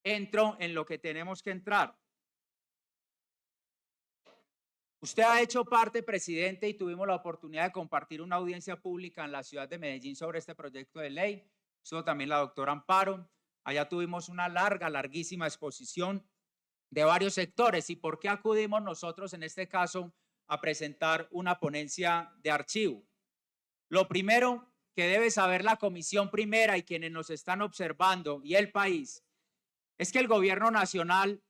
entro en lo que tenemos que entrar. Usted ha hecho parte, presidente, y tuvimos la oportunidad de compartir una audiencia pública en la ciudad de Medellín sobre este proyecto de ley. Estuvo también la doctora Amparo. Allá tuvimos una larguísima exposición de varios sectores. ¿Y por qué acudimos nosotros en este caso a presentar una ponencia de archivo? Lo primero que debe saber la Comisión Primera y quienes nos están observando y el país es que el gobierno nacional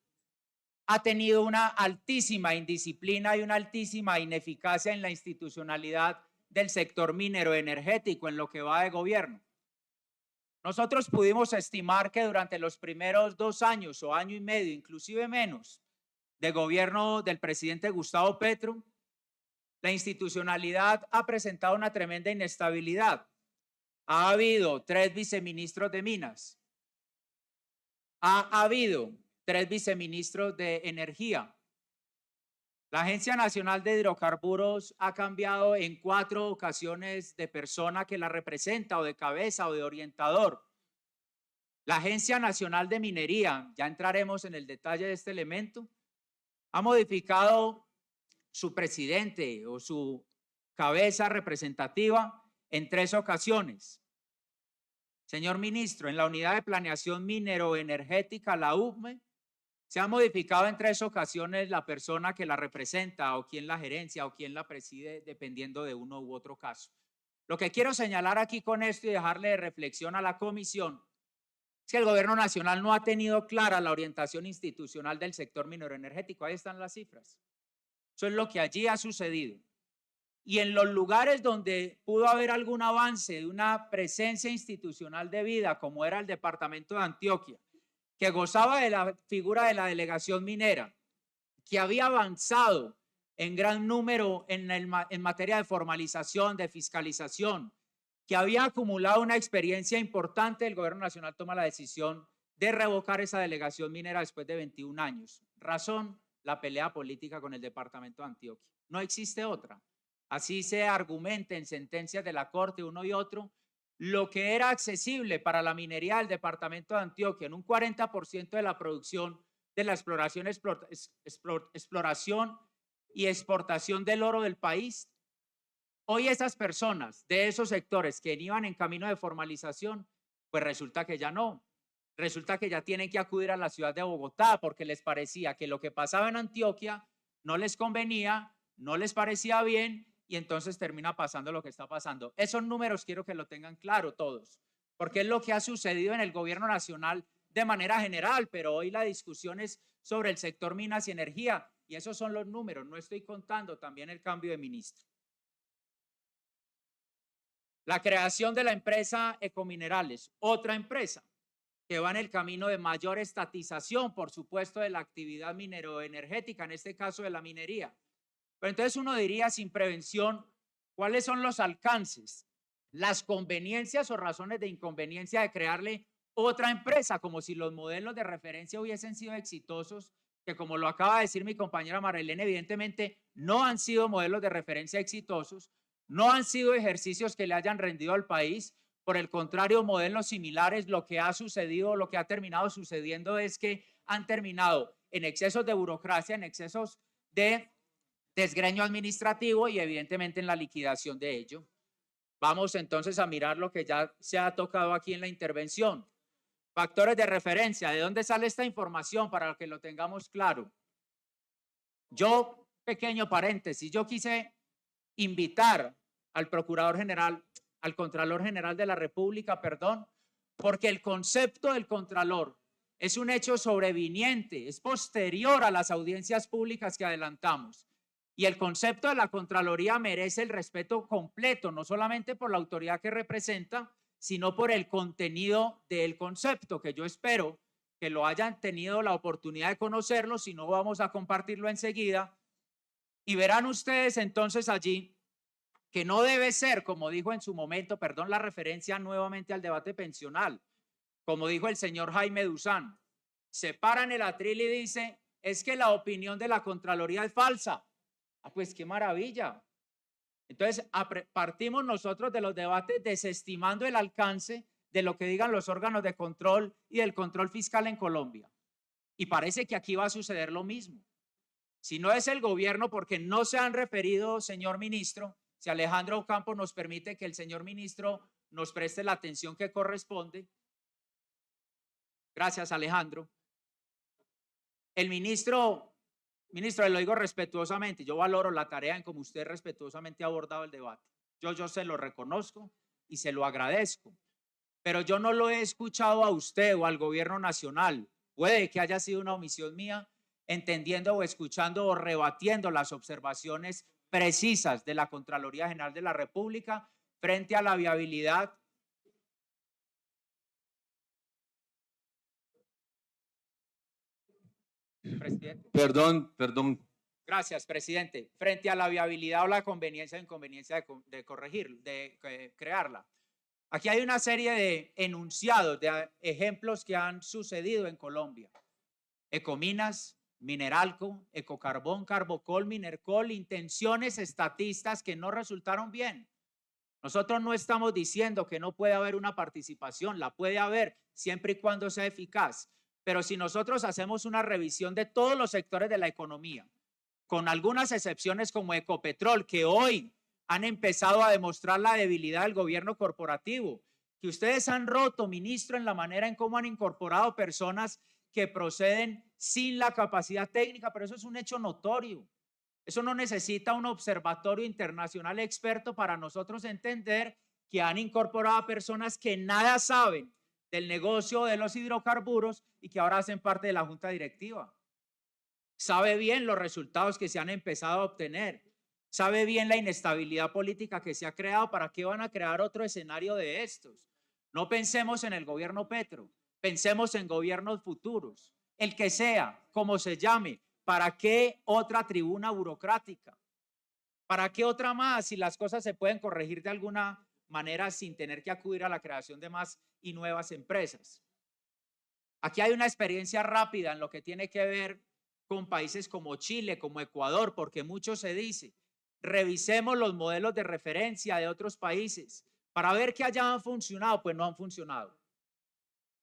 ha tenido una altísima indisciplina y una altísima ineficacia en la institucionalidad del sector minero energético en lo que va de gobierno. Nosotros pudimos estimar que durante los primeros 2 años o año y medio, inclusive menos, de gobierno del presidente Gustavo Petro, la institucionalidad ha presentado una tremenda inestabilidad. Ha habido 3 viceministros de Minas. Ha habido 3 viceministros de Energía. La Agencia Nacional de Hidrocarburos ha cambiado en 4 ocasiones de persona que la representa o de cabeza o de orientador. La Agencia Nacional de Minería, ya entraremos en el detalle de este elemento, ha modificado su presidente o su cabeza representativa en 3 ocasiones. Señor ministro, en la Unidad de Planeación Minero-Energética, la UPME, se ha modificado en 3 ocasiones la persona que la representa o quien la gerencia o quien la preside, dependiendo de uno u otro caso. Lo que quiero señalar aquí con esto y dejarle de reflexión a la comisión es que el gobierno nacional no ha tenido clara la orientación institucional del sector minero energético. Ahí están las cifras. Eso es lo que allí ha sucedido. Y en los lugares donde pudo haber algún avance de una presencia institucional debida, como era el departamento de Antioquia, que gozaba de la figura de la delegación minera, que había avanzado en gran número en materia de formalización, de fiscalización, que había acumulado una experiencia importante, el gobierno nacional toma la decisión de revocar esa delegación minera después de 21 años. Razón, la pelea política con el departamento de Antioquia. No existe otra. Así se argumenta en sentencias de la Corte uno y otro, lo que era accesible para la minería del departamento de Antioquia en un 40% de la producción de la exploración y exportación del oro del país. Hoy esas personas de esos sectores que iban en camino de formalización, pues resulta que ya no. Resulta que ya tienen que acudir a la ciudad de Bogotá porque les parecía que lo que pasaba en Antioquia no les convenía, no les parecía bien y entonces termina pasando lo que está pasando. Esos números quiero que lo tengan claro todos, porque es lo que ha sucedido en el gobierno nacional de manera general, pero hoy la discusión es sobre el sector minas y energía y esos son los números, no estoy contando también el cambio de ministro. La creación de la empresa Ecominerales, otra empresa que va en el camino de mayor estatización, por supuesto, de la actividad mineroenergética, en este caso de la minería. Pero entonces uno diría, sin prevención, ¿cuáles son los alcances, las conveniencias o razones de inconveniencia de crearle otra empresa, como si los modelos de referencia hubiesen sido exitosos, que como lo acaba de decir mi compañera Marilena, evidentemente no han sido modelos de referencia exitosos, no han sido ejercicios que le hayan rendido al país? Por el contrario, modelos similares, lo que ha sucedido, lo que ha terminado sucediendo es que han terminado en excesos de burocracia, en excesos de desgreño administrativo y evidentemente en la liquidación de ello. Vamos entonces a mirar lo que ya se ha tocado aquí en la intervención. Factores de referencia, ¿de dónde sale esta información para que lo tengamos claro? Yo, pequeño paréntesis, yo quise invitar al Procurador General, al Contralor General de la República, perdón, porque el concepto del Contralor es un hecho sobreviniente, es posterior a las audiencias públicas que adelantamos. Y el concepto de la Contraloría merece el respeto completo, no solamente por la autoridad que representa, sino por el contenido del concepto, que yo espero que lo hayan tenido la oportunidad de conocerlo, si no vamos a compartirlo enseguida. Y verán ustedes entonces allí que no debe ser, como dijo en su momento, perdón la referencia nuevamente al debate pensional, como dijo el señor Jaime Duzán, se para en el atril y dice, es que la opinión de la Contraloría es falsa. Ah, pues qué maravilla. Entonces partimos nosotros de los debates desestimando el alcance de lo que digan los órganos de control y del control fiscal en Colombia. Y parece que aquí va a suceder lo mismo. Si no es el gobierno, porque no se han referido, señor ministro, si Alejandro Ocampo nos permite que el señor ministro nos preste la atención que corresponde. Gracias, Alejandro. El ministro, le lo digo respetuosamente, yo valoro la tarea en como usted respetuosamente ha abordado el debate. Yo se lo reconozco y se lo agradezco, pero yo no lo he escuchado a usted o al gobierno nacional. Puede que haya sido una omisión mía, entendiendo o escuchando o rebatiendo las observaciones precisas de la Contraloría General de la República frente a la viabilidad. Presidente. Perdón. Gracias, presidente. Frente a la viabilidad o la conveniencia o inconveniencia de corregir, de crearla. Aquí hay una serie de enunciados, de ejemplos que han sucedido en Colombia. Ecominas, Mineralco, Ecocarbón, Carbocol, Minercol, intenciones estatistas que no resultaron bien. Nosotros no estamos diciendo que no puede haber una participación, la puede haber siempre y cuando sea eficaz. Pero si nosotros hacemos una revisión de todos los sectores de la economía, con algunas excepciones como Ecopetrol, que hoy han empezado a demostrar la debilidad del gobierno corporativo, que ustedes han roto, ministro, en la manera en cómo han incorporado personas que proceden sin la capacidad técnica, pero eso es un hecho notorio. Eso no necesita un observatorio internacional experto para nosotros entender que han incorporado a personas que nada saben del negocio de los hidrocarburos y que ahora hacen parte de la junta directiva. Sabe bien los resultados que se han empezado a obtener. Sabe bien la inestabilidad política que se ha creado. ¿Para qué van a crear otro escenario de estos? No pensemos en el gobierno Petro, pensemos en gobiernos futuros. El que sea, como se llame, ¿para qué otra tribuna burocrática? ¿Para qué otra más si las cosas se pueden corregir de alguna manera sin tener que acudir a la creación de más y nuevas empresas? Aquí hay una experiencia rápida en lo que tiene que ver con países como Chile, como Ecuador, porque mucho se dice. Revisemos los modelos de referencia de otros países para ver que allá han funcionado. Pues no han funcionado.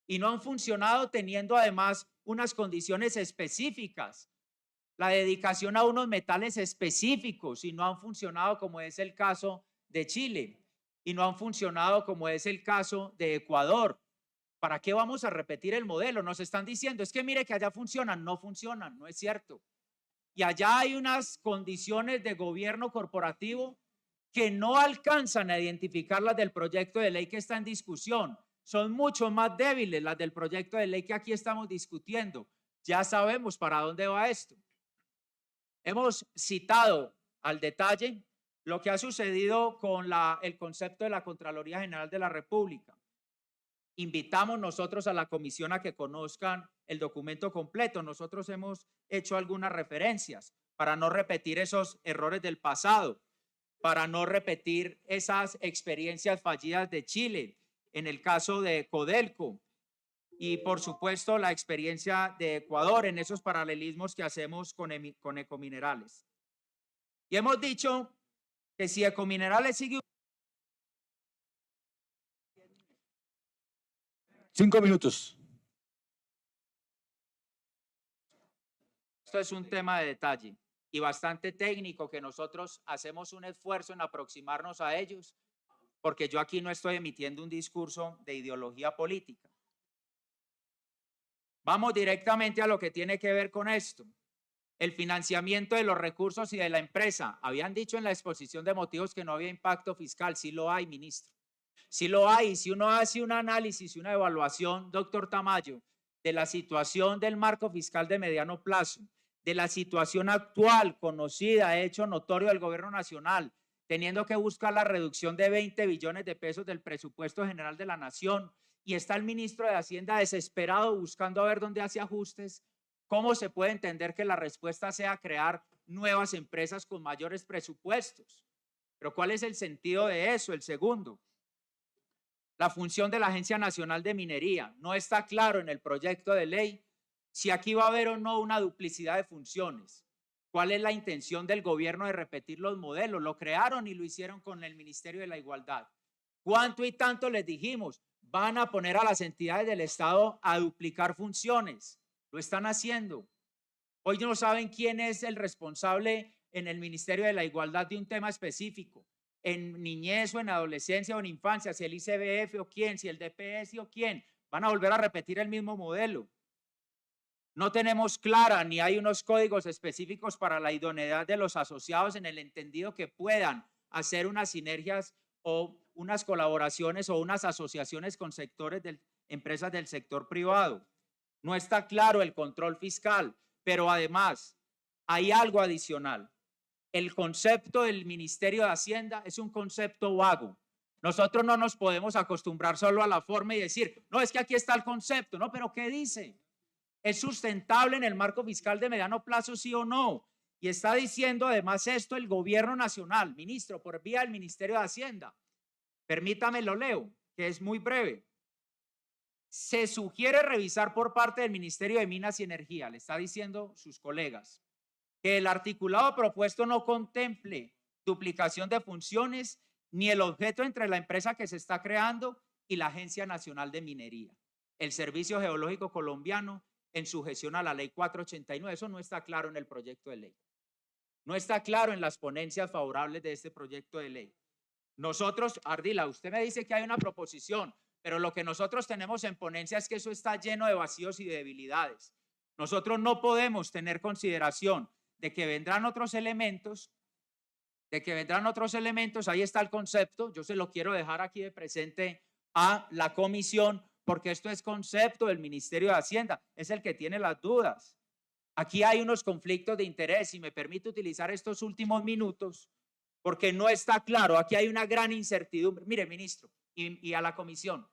Y no han funcionado teniendo además unas condiciones específicas, la dedicación a unos metales específicos, y no han funcionado como es el caso de Chile, y no han funcionado como es el caso de Ecuador. ¿Para qué vamos a repetir el modelo? Nos están diciendo, es que mire que allá funcionan. No funcionan, no es cierto. Y allá hay unas condiciones de gobierno corporativo que no alcanzan a identificar las del proyecto de ley que está en discusión. Son mucho más débiles las del proyecto de ley que aquí estamos discutiendo. Ya sabemos para dónde va esto. Hemos citado al detalle lo que ha sucedido con el concepto de la Contraloría General de la República. Invitamos nosotros a la comisión a que conozcan el documento completo. Nosotros hemos hecho algunas referencias para no repetir esos errores del pasado, para no repetir esas experiencias fallidas de Chile, en el caso de Codelco, y por supuesto la experiencia de Ecuador en esos paralelismos que hacemos con Ecominerales. Y hemos dicho que si Ecominerales sigue... 5 minutos. Esto es un tema de detalle y bastante técnico que nosotros hacemos un esfuerzo en aproximarnos a ellos, porque yo aquí no estoy emitiendo un discurso de ideología política. Vamos directamente a lo que tiene que ver con esto. El financiamiento de los recursos y de la empresa. Habían dicho en la exposición de motivos que no había impacto fiscal. Sí lo hay, ministro. Sí lo hay. Si uno hace un análisis y una evaluación, doctor Tamayo, de la situación del marco fiscal de mediano plazo, de la situación actual, conocida, hecho notorio del gobierno nacional, teniendo que buscar la reducción de 20 billones de pesos del presupuesto general de la nación, y está el ministro de Hacienda desesperado buscando a ver dónde hace ajustes, ¿cómo se puede entender que la respuesta sea crear nuevas empresas con mayores presupuestos? Pero ¿cuál es el sentido de eso? El segundo, la función de la Agencia Nacional de Minería. No está claro en el proyecto de ley si aquí va a haber o no una duplicidad de funciones. ¿Cuál es la intención del gobierno de repetir los modelos? Lo crearon y lo hicieron con el Ministerio de la Igualdad. ¿Cuánto y tanto les dijimos? van a poner a las entidades del Estado a duplicar funciones. Lo están haciendo. Hoy no saben quién es el responsable en el Ministerio de la Igualdad de un tema específico, en niñez o en adolescencia o en infancia, si el ICBF o quién, si el DPS o quién. Van a volver a repetir el mismo modelo. No tenemos clara ni hay unos códigos específicos para la idoneidad de los asociados en el entendido que puedan hacer unas sinergias o unas colaboraciones o unas asociaciones con sectores de empresas del sector privado. No está claro el control fiscal, pero además hay algo adicional. El concepto del Ministerio de Hacienda es un concepto vago. Nosotros no nos podemos acostumbrar solo a la forma y decir, no, es que aquí está el concepto, no, pero ¿qué dice? ¿Es sustentable en el marco fiscal de mediano plazo, sí o no? Y está diciendo además esto el gobierno nacional, ministro, por vía del Ministerio de Hacienda. Permítame, lo leo, que es muy breve. Se sugiere revisar por parte del Ministerio de Minas y Energía, le está diciendo sus colegas, que el articulado propuesto no contemple duplicación de funciones ni el objeto entre la empresa que se está creando y la Agencia Nacional de Minería, el Servicio Geológico Colombiano, en sujeción a la Ley 489. Eso no está claro en el proyecto de ley. No está claro en las ponencias favorables de este proyecto de ley. Nosotros, Ardila, usted me dice que hay una proposición, pero lo que nosotros tenemos en ponencia es que eso está lleno de vacíos y debilidades. Nosotros no podemos tener consideración de que vendrán otros elementos, ahí está el concepto, yo se lo quiero dejar aquí de presente a la comisión, porque esto es concepto del Ministerio de Hacienda, es el que tiene las dudas. Aquí hay unos conflictos de interés y me permite utilizar estos últimos minutos porque no está claro, aquí hay una gran incertidumbre. Mire, ministro, y a la comisión,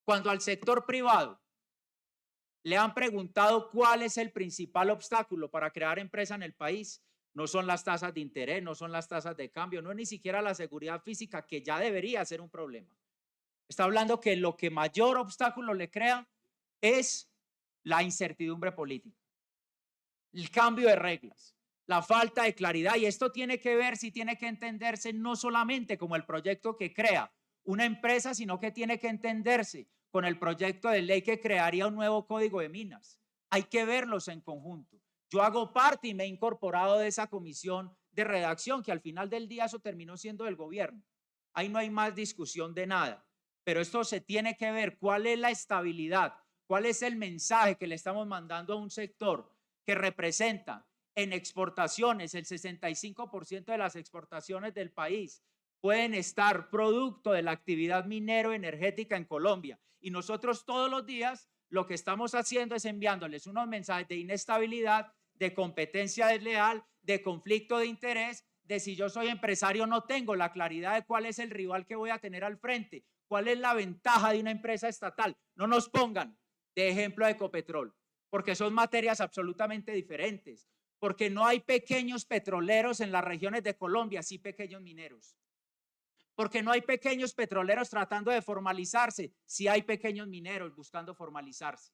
cuando al sector privado le han preguntado cuál es el principal obstáculo para crear empresa en el país, no son las tasas de interés, no son las tasas de cambio, no es ni siquiera la seguridad física, que ya debería ser un problema. Está hablando que lo que mayor obstáculo le crea es la incertidumbre política, el cambio de reglas, la falta de claridad, y esto tiene que ver, si tiene que entenderse no solamente como el proyecto que crea una empresa, sino que tiene que entenderse con el proyecto de ley que crearía un nuevo código de minas. Hay que verlos en conjunto. Yo hago parte y me he incorporado de esa comisión de redacción, que al final del día eso terminó siendo del gobierno. Ahí no hay más discusión de nada. Pero esto se tiene que ver cuál es la estabilidad, cuál es el mensaje que le estamos mandando a un sector que representa en exportaciones, el 65% de las exportaciones del país pueden estar producto de la actividad minero-energética en Colombia. Y nosotros todos los días lo que estamos haciendo es enviándoles unos mensajes de inestabilidad, de competencia desleal, de conflicto de interés, de si yo soy empresario no tengo la claridad de cuál es el rival que voy a tener al frente. ¿Cuál es la ventaja de una empresa estatal? No nos pongan de ejemplo a Ecopetrol, porque son materias absolutamente diferentes, porque no hay pequeños petroleros en las regiones de Colombia, sí pequeños mineros, porque no hay pequeños petroleros tratando de formalizarse, sí hay pequeños mineros buscando formalizarse,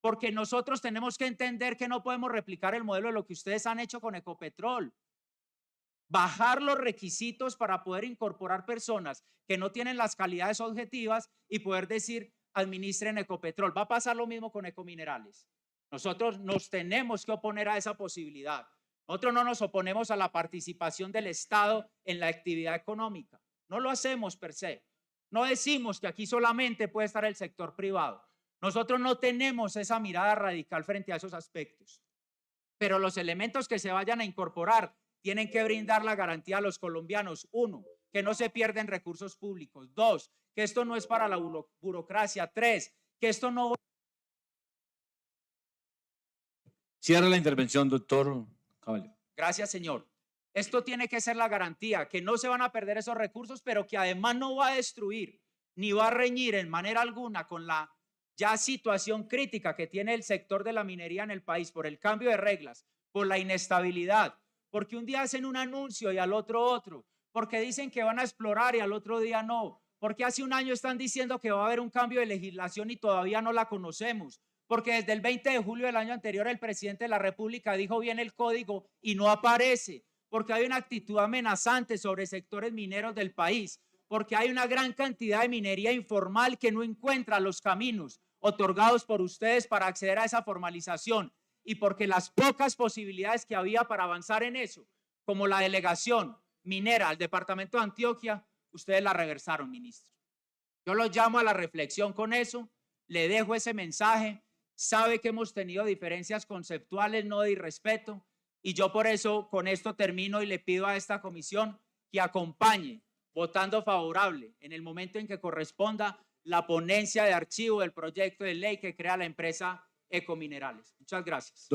porque nosotros tenemos que entender que no podemos replicar el modelo de lo que ustedes han hecho con Ecopetrol. Bajar los requisitos para poder incorporar personas que no tienen las calidades objetivas y poder decir, administren Ecopetrol. Va a pasar lo mismo con Ecominerales. Nosotros nos tenemos que oponer a esa posibilidad. Nosotros no nos oponemos a la participación del Estado en la actividad económica. No lo hacemos per se. No decimos que aquí solamente puede estar el sector privado. Nosotros no tenemos esa mirada radical frente a esos aspectos. Pero los elementos que se vayan a incorporar tienen que brindar la garantía a los colombianos. Uno, que no se pierden recursos públicos. Dos, que esto no es para la burocracia. Tres, que esto no... Cierra la intervención, doctor Caballero. Gracias, señor. Esto tiene que ser la garantía, que no se van a perder esos recursos, pero que además no va a destruir ni va a reñir en manera alguna con la ya situación crítica que tiene el sector de la minería en el país por el cambio de reglas, por la inestabilidad, porque un día hacen un anuncio y al otro, porque dicen que van a explorar y al otro día no, porque hace un año están diciendo que va a haber un cambio de legislación y todavía no la conocemos, porque desde el 20 de julio del año anterior el presidente de la República dijo bien el código y no aparece, porque hay una actitud amenazante sobre sectores mineros del país, porque hay una gran cantidad de minería informal que no encuentra los caminos otorgados por ustedes para acceder a esa formalización y porque las pocas posibilidades que había para avanzar en eso, como la delegación minera al departamento de Antioquia, ustedes la reversaron, ministro. Yo los llamo a la reflexión con eso, le dejo ese mensaje, sabe que hemos tenido diferencias conceptuales, no de irrespeto, y yo por eso con esto termino y le pido a esta comisión que acompañe votando favorable en el momento en que corresponda la ponencia de archivo del proyecto de ley que crea la empresa Ecominerales. Muchas gracias.